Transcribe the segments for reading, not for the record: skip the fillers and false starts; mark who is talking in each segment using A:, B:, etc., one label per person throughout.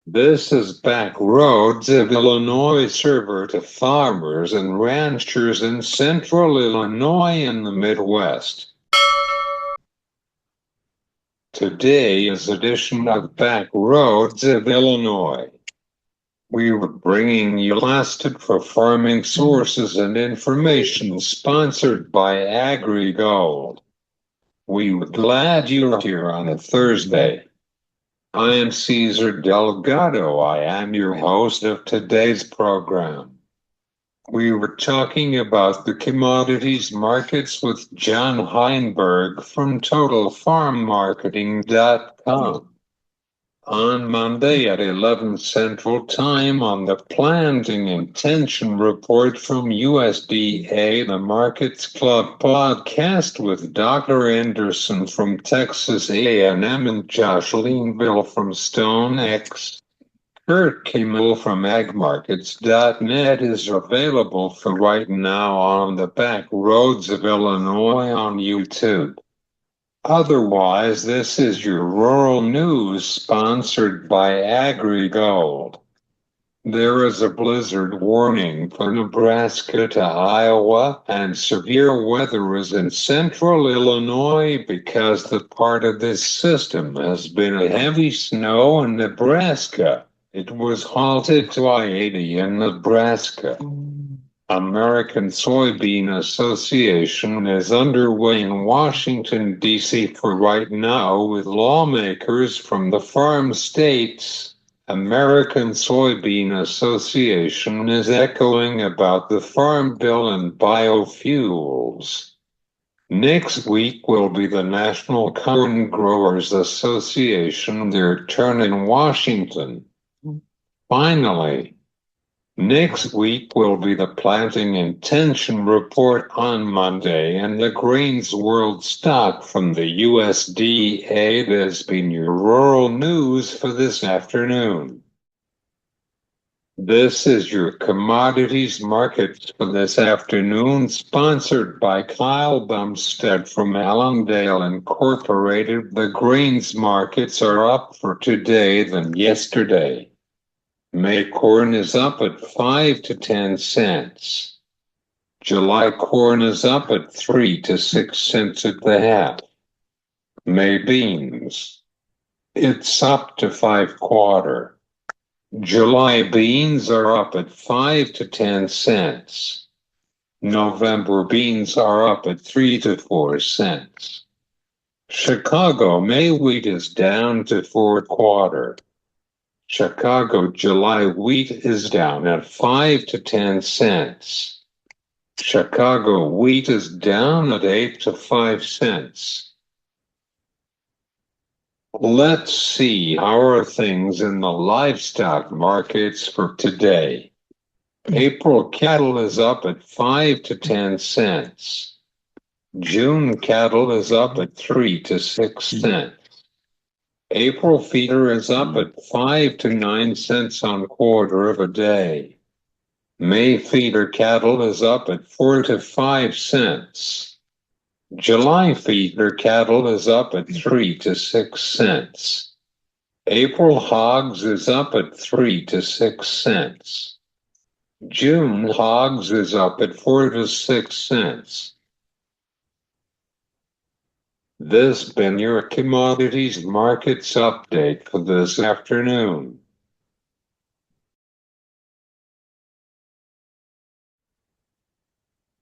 A: This is Back Roads of Illinois, server to farmers and ranchers in central Illinois and the Midwest. Today's edition of Back Roads of Illinois. We were bringing you lasted for farming sources and information sponsored by AgriGold. We were glad you're here on a Thursday. I am Cesar Delgado. I am your host of today's program. We were talking about the commodities markets with John Heinberg from TotalFarmMarketing.com. On Monday at 11 Central Time on the Planting Intention Report from USDA, the Markets Club podcast with Dr. Anderson from Texas A&M and Josh Leanville from StoneX. Kurt Kimmel from agmarkets.net is available for right now on the Back Roads of Illinois on YouTube. Otherwise, this is your rural news sponsored by AgriGold. There is a blizzard warning for Nebraska to Iowa, and severe weather is in central Illinois because the part of this system has been a heavy snow in Nebraska. It was halted to I-80 in Nebraska. American Soybean Association is underway in Washington, D.C. for right now with lawmakers from the farm states. American Soybean Association is echoing about the Farm Bill and biofuels. Next week will be the National Corn Growers Association, their turn in Washington. Finally, next week will be the Planting Intention Report on Monday and the Grains World Stock from the USDA. That has been your rural news for this afternoon. This is your commodities markets for this afternoon, sponsored by Kyle Bumstead from Allendale Incorporated. The grains markets are up for today than yesterday. May corn is up at 5 to 10 cents. July corn is up at 3 to 6 cents at the half. May beans, it's up to 5/4. July beans are up at 5 to 10 cents. November beans are up at 3 to 4 cents. Chicago May wheat is down to 4/4. Chicago July wheat is down at 5 to 10 cents. Chicago wheat is down at 8 to 5 cents. Let's see, how are things in the livestock markets for today? April cattle is up at 5 to 10 cents. June cattle is up at 3 to 6 cents. April feeder is up at 5 to 9 cents on quarter of a day. May feeder cattle is up at 4 to 5 cents. July feeder cattle is up at 3 to 6 cents. April hogs is up at 3 to 6 cents. June hogs is up at 4 to 6 cents. This has been your commodities markets update for this afternoon.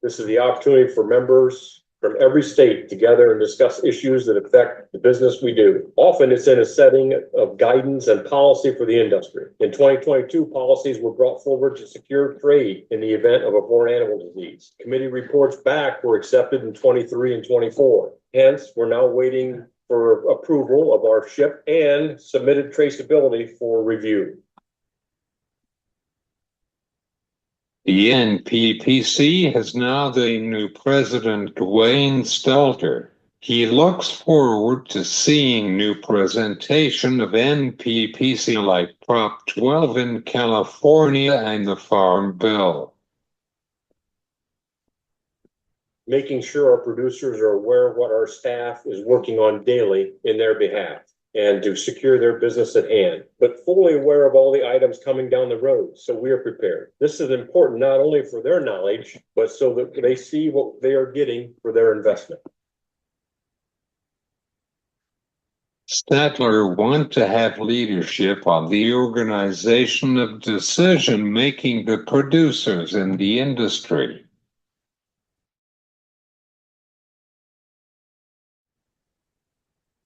B: This is the opportunity for members from every state to gather and discuss issues that affect the business we do. Often it's in a setting of guidance and policy for the industry. In 2022, policies were brought forward to secure trade in the event of a foreign animal disease. Committee reports back were accepted in 23 and 24. Hence, we're now waiting for approval of our ship and submitted traceability for review.
A: The nppc has now the new president, Dwayne Stelter. He looks forward to seeing new presentation of nppc like Prop 12 in California and the Farm Bill.
B: Making sure our producers are aware of what our staff is working on daily in their behalf. and to secure their business at hand, but fully aware of all the items coming down the road, so we are prepared. This is important not only for their knowledge, but so that they see what they are getting for their investment.
A: Statler want to have leadership on the organization of decision-making to producers in the industry.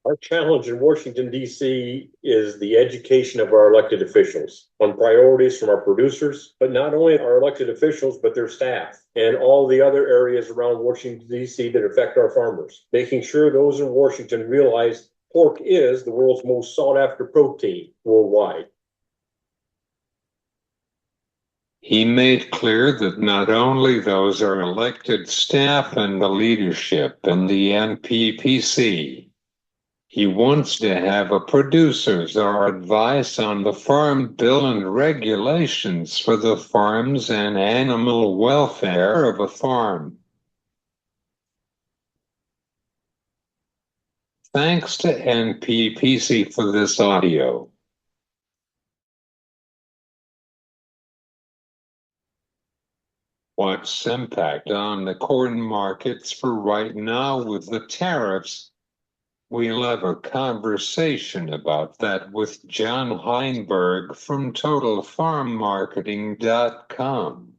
B: Our challenge in Washington, D.C. is the education of our elected officials on priorities from our producers, but not only our elected officials, but their staff and all the other areas around Washington, D.C. that affect our farmers, making sure those in Washington realize pork is the world's most sought after protein worldwide.
A: He made clear that not only those are elected staff and the leadership in the nppc, he wants to have a producers or advice on the farm bill and regulations for the farms and animal welfare of a farm. Thanks to nppc for this audio. What's impact on the corn markets for right now with the tariffs? We'll have a conversation about that with John Heinberg from TotalFarmMarketing.com.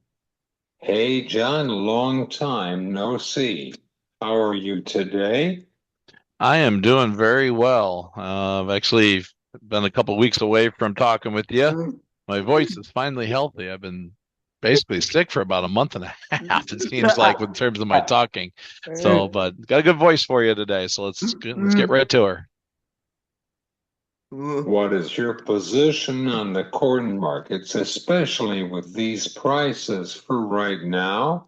A: Hey, John, long time no see. How are you today?
C: I am doing very well. I've actually been a couple weeks away from talking with you. My voice is finally healthy. I've been basically sick for about a month and a half, it seems like, in terms of my talking. So, but got a good voice for you today. So let's get right to her.
A: What is your position on the corn markets, especially with these prices for right now?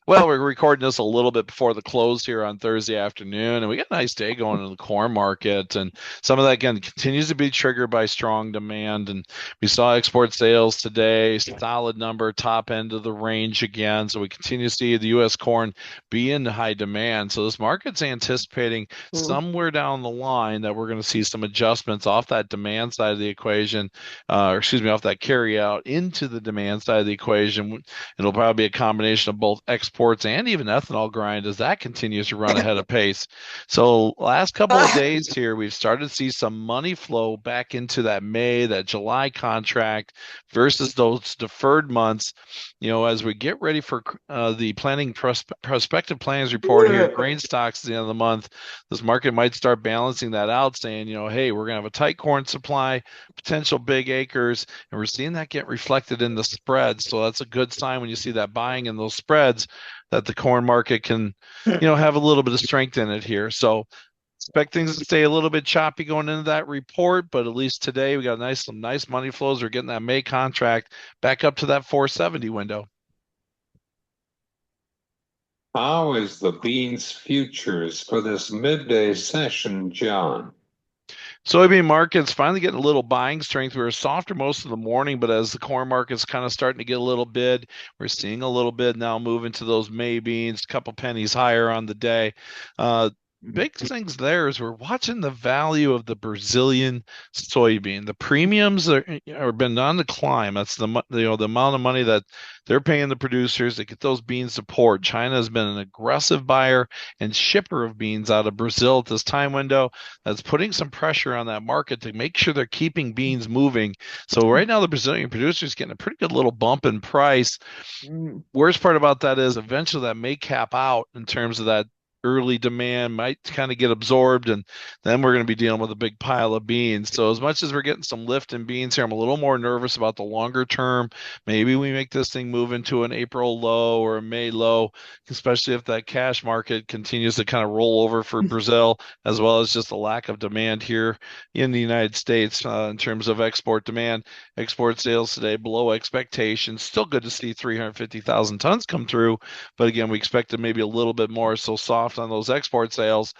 C: Well, we're recording this a little bit before the close here on Thursday afternoon, and we got a nice day going in the corn market. And some of that, again, continues to be triggered by strong demand. And we saw export sales today, solid number, top end of the range again. So we continue to see the U.S. corn be in high demand. So this market's anticipating somewhere down the line that we're going to see some adjustments off that demand side of the equation, off that carry out into the demand side of the equation. It'll probably be a combination of both exports and even ethanol grind as that continues to run ahead of pace. So last couple of days here, we've started to see some money flow back into that July contract versus those deferred months. As we get ready for the planning prospective plans report here, grain stocks at the end of the month, this market might start balancing that out, saying, hey, we're going to have a tight corn supply, potential big acres, and we're seeing that get reflected in the spreads. So that's a good sign when you see that buying in those spreads, that the corn market can, have a little bit of strength in it here. So expect things to stay a little bit choppy going into that report, but at least today we got some nice money flows. We're getting that May contract back up to that 470 window.
A: How is the beans futures for this midday session, John?
C: Soybean market's finally getting a little buying strength. We were softer most of the morning, but as the corn market's kind of starting to get a little bid, we're seeing a little bit now move into those May beans, a couple pennies higher on the day. Big things there is we're watching the value of the Brazilian soybean. The premiums are been on the climb. That's the amount of money that they're paying the producers to get those beans to port. China has been an aggressive buyer and shipper of beans out of Brazil at this time window. That's putting some pressure on that market to make sure they're keeping beans moving. So right now the Brazilian producers getting a pretty good little bump in price. Worst part about that is eventually that may cap out in terms of that early demand might kind of get absorbed, and then we're going to be dealing with a big pile of beans. So as much as we're getting some lift in beans here, I'm a little more nervous about the longer term. Maybe we make this thing move into an April low or a May low, especially if that cash market continues to kind of roll over for Brazil, as well as just a lack of demand here in the United States in terms of export demand. Export sales today below expectations. Still good to see 350,000 tons come through, but again, we expected maybe a little bit more, so soft on those export sales.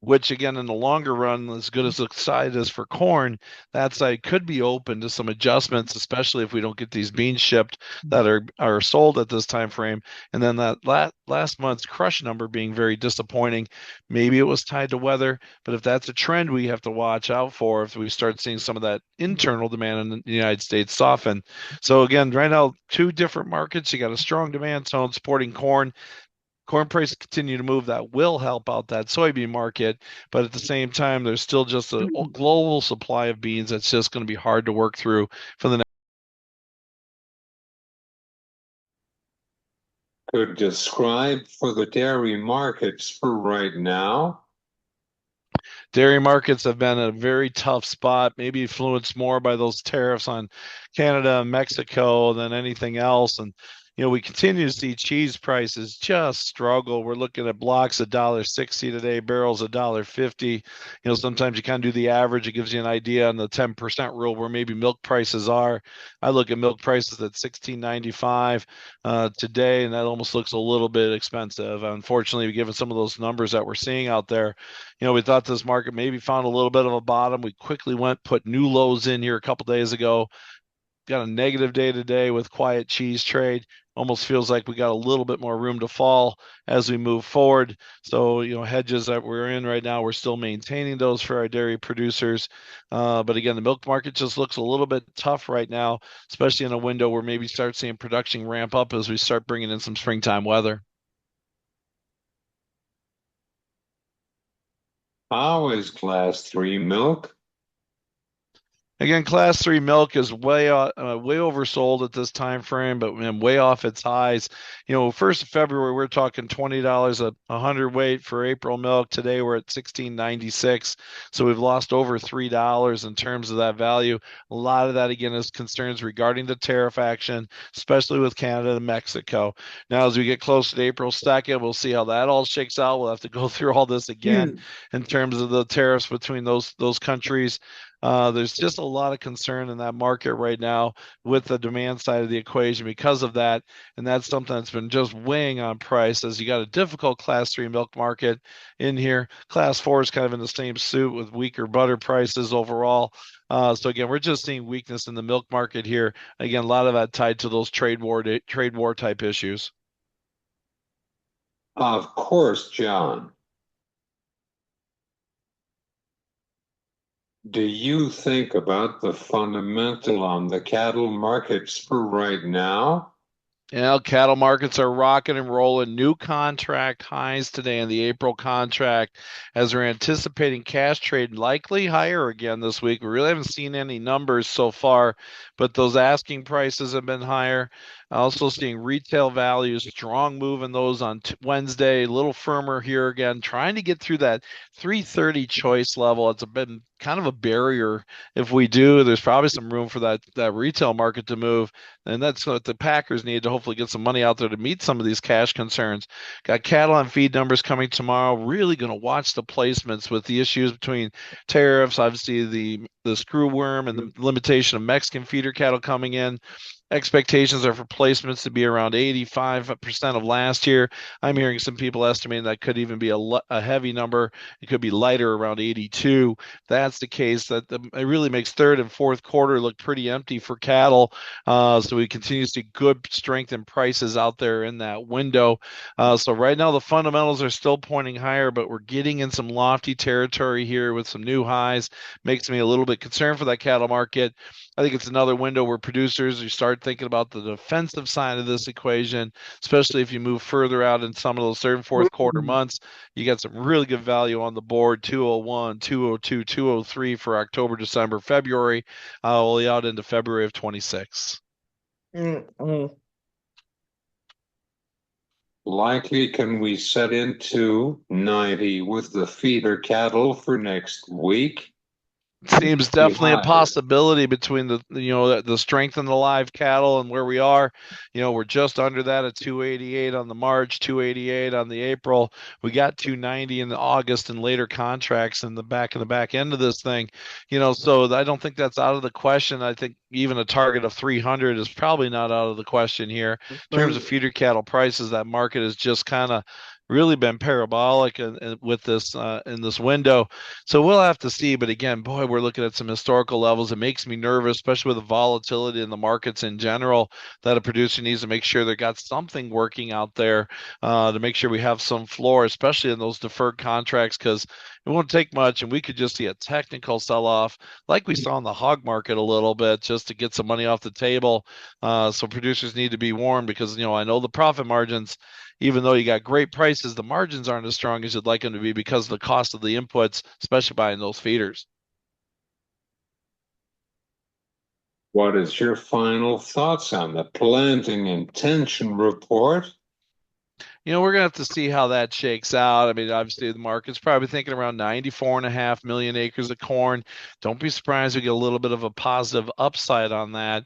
C: which again, in the longer run, as good as the side is for corn, that side could be open to some adjustments, especially if we don't get these beans shipped that are sold at this time frame. And then that last month's crush number being very disappointing. Maybe it was tied to weather, but if that's a trend we have to watch out for, if we start seeing some of that internal demand in the United States soften. So again, right now, two different markets. You got a strong demand tone supporting corn. Corn prices continue to move. That will help out that soybean market, but at the same time, there's still just a global supply of beans that's just going to be hard to work through for the next.
A: Could describe for the dairy markets for right now.
C: Dairy markets have been a very tough spot, maybe influenced more by those tariffs on Canada and Mexico than anything else. And we continue to see cheese prices just struggle. We're looking at blocks $1.60 today, barrels $1.50. Sometimes you kind of do the average. It gives you an idea on the 10% rule where maybe milk prices are. I look at milk prices at $16.95 today, and that almost looks a little bit expensive. Unfortunately, given some of those numbers that we're seeing out there, we thought this market maybe found a little bit of a bottom. We quickly put new lows in here a couple days ago. Got a negative day today with quiet cheese trade. Almost feels like we got a little bit more room to fall as we move forward. So, hedges that we're in right now, we're still maintaining those for our dairy producers. But again, the milk market just looks a little bit tough right now, especially in a window where maybe start seeing production ramp up as we start bringing in some springtime weather.
A: How is Class 3 milk?
C: Again, Class 3 milk is way oversold at this time frame, but way off its highs. 1st of February, we're talking $20 a hundredweight for April milk. Today, we're at $16.96, so we've lost over $3 in terms of that value. A lot of that, again, is concerns regarding the tariff action, especially with Canada and Mexico. Now, as we get closer to April 2nd, we'll see how that all shakes out. We'll have to go through all this again in terms of the tariffs between those countries. There's just a lot of concern in that market right now with the demand side of the equation because of that. And that's something that's been just weighing on price as you got a difficult Class 3 milk market in here. Class 4 is kind of in the same suit with weaker butter prices overall. So again, we're just seeing weakness in the milk market here. Again, a lot of that tied to those trade war type issues.
A: Of course, John. Do you think about the fundamental on the cattle markets for right now?
C: Cattle markets are rocking and rolling. New contract highs today in the April contract as we're anticipating cash trade likely higher again this week. We really haven't seen any numbers so far, but those asking prices have been higher. Also seeing retail values, strong move in those on Wednesday, a little firmer here again, trying to get through that 330 choice level. It's been kind of a barrier. If we do, there's probably some room for that retail market to move. And that's what the Packers need to hopefully get some money out there to meet some of these cash concerns. Got cattle and feed numbers coming tomorrow. Really going to watch the placements with the issues between tariffs, obviously the screw worm and the limitation of Mexican feeder cattle coming in. Expectations are for placements to be around 85% of last year. I'm hearing some people estimating that could even be a heavy number. It could be lighter, around 82. That's the case. It really makes third and fourth quarter look pretty empty for cattle. So we continue to see good strength in prices out there in that window. So right now the fundamentals are still pointing higher, but we're getting in some lofty territory here with some new highs. Makes me a little bit concerned for that cattle market. I think it's another window where producers, you start thinking about the defensive side of this equation, especially if you move further out in some of those third and fourth quarter months. You got some really good value on the board, 201, 202, 203 for October, December, February, all the way out into February of 26.
A: Likely can we set into 90 with the feeder cattle for next week?
C: Seems definitely a possibility between the strength in the live cattle and where we are. We're just under that at 288 on the March, 288 on the April. We got 290 in the August and later contracts in the back end of this thing. So I don't think that's out of the question. I think even a target of 300 is probably not out of the question here. In terms of feeder cattle prices, that market is just kind of really been parabolic with this in this window. So we'll have to see. But again, boy, we're looking at some historical levels. It makes me nervous, especially with the volatility in the markets in general, that a producer needs to make sure they got something working out there to make sure we have some floor, especially in those deferred contracts, because it won't take much, and we could just see a technical sell-off like we saw in the hog market a little bit, just to get some money off the table. So producers need to be warned because I know the profit margins, even though you got great prices, the margins aren't as strong as you'd like them to be because of the cost of the inputs, especially buying those feeders.
A: What is your final thoughts on the planting intention report?
C: We're going to have to see how that shakes out. I mean, obviously, the market's probably thinking around 94.5 million acres of corn. Don't be surprised we get a little bit of a positive upside on that.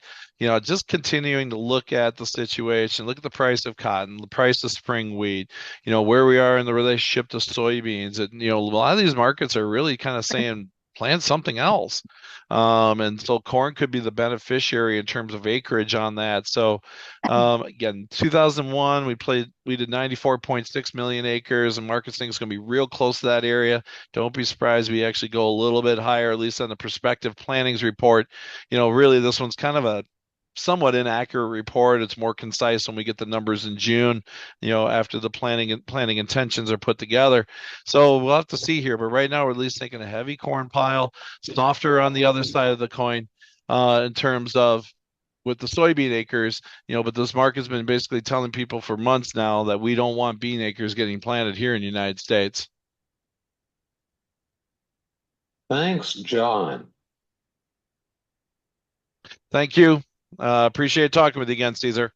C: Just continuing to look at the situation, look at the price of cotton, the price of spring wheat, where we are in the relationship to soybeans. And, a lot of these markets are really kind of saying, plant something else. And so corn could be the beneficiary in terms of acreage on that. So, again, 2001, we did 94.6 million acres, and market thinks it's going to be real close to that area. Don't be surprised we actually go a little bit higher, at least on the prospective plannings report. Really, this one's kind of a somewhat inaccurate report. It's more concise when we get the numbers in June, after the planning intentions are put together. So we'll have to see here. But right now, we're at least thinking a heavy corn pile, softer on the other side of the coin, in terms of with the soybean acres, but this market's been basically telling people for months now that we don't want bean acres getting planted here in the United States.
A: Thanks, John.
C: Thank you. Appreciate talking with you again, Caesar.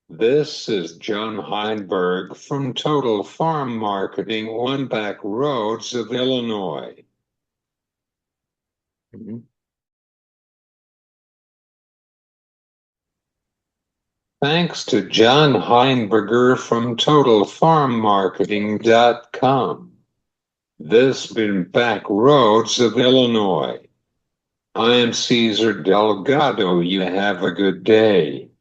A: This is John Heinberg from Total Farm Marketing, One Back Roads of Illinois. Thanks to John Heinberger from TotalFarmMarketing.com. This has been Back Roads of Illinois. I am Cesar Delgado. You have a good day.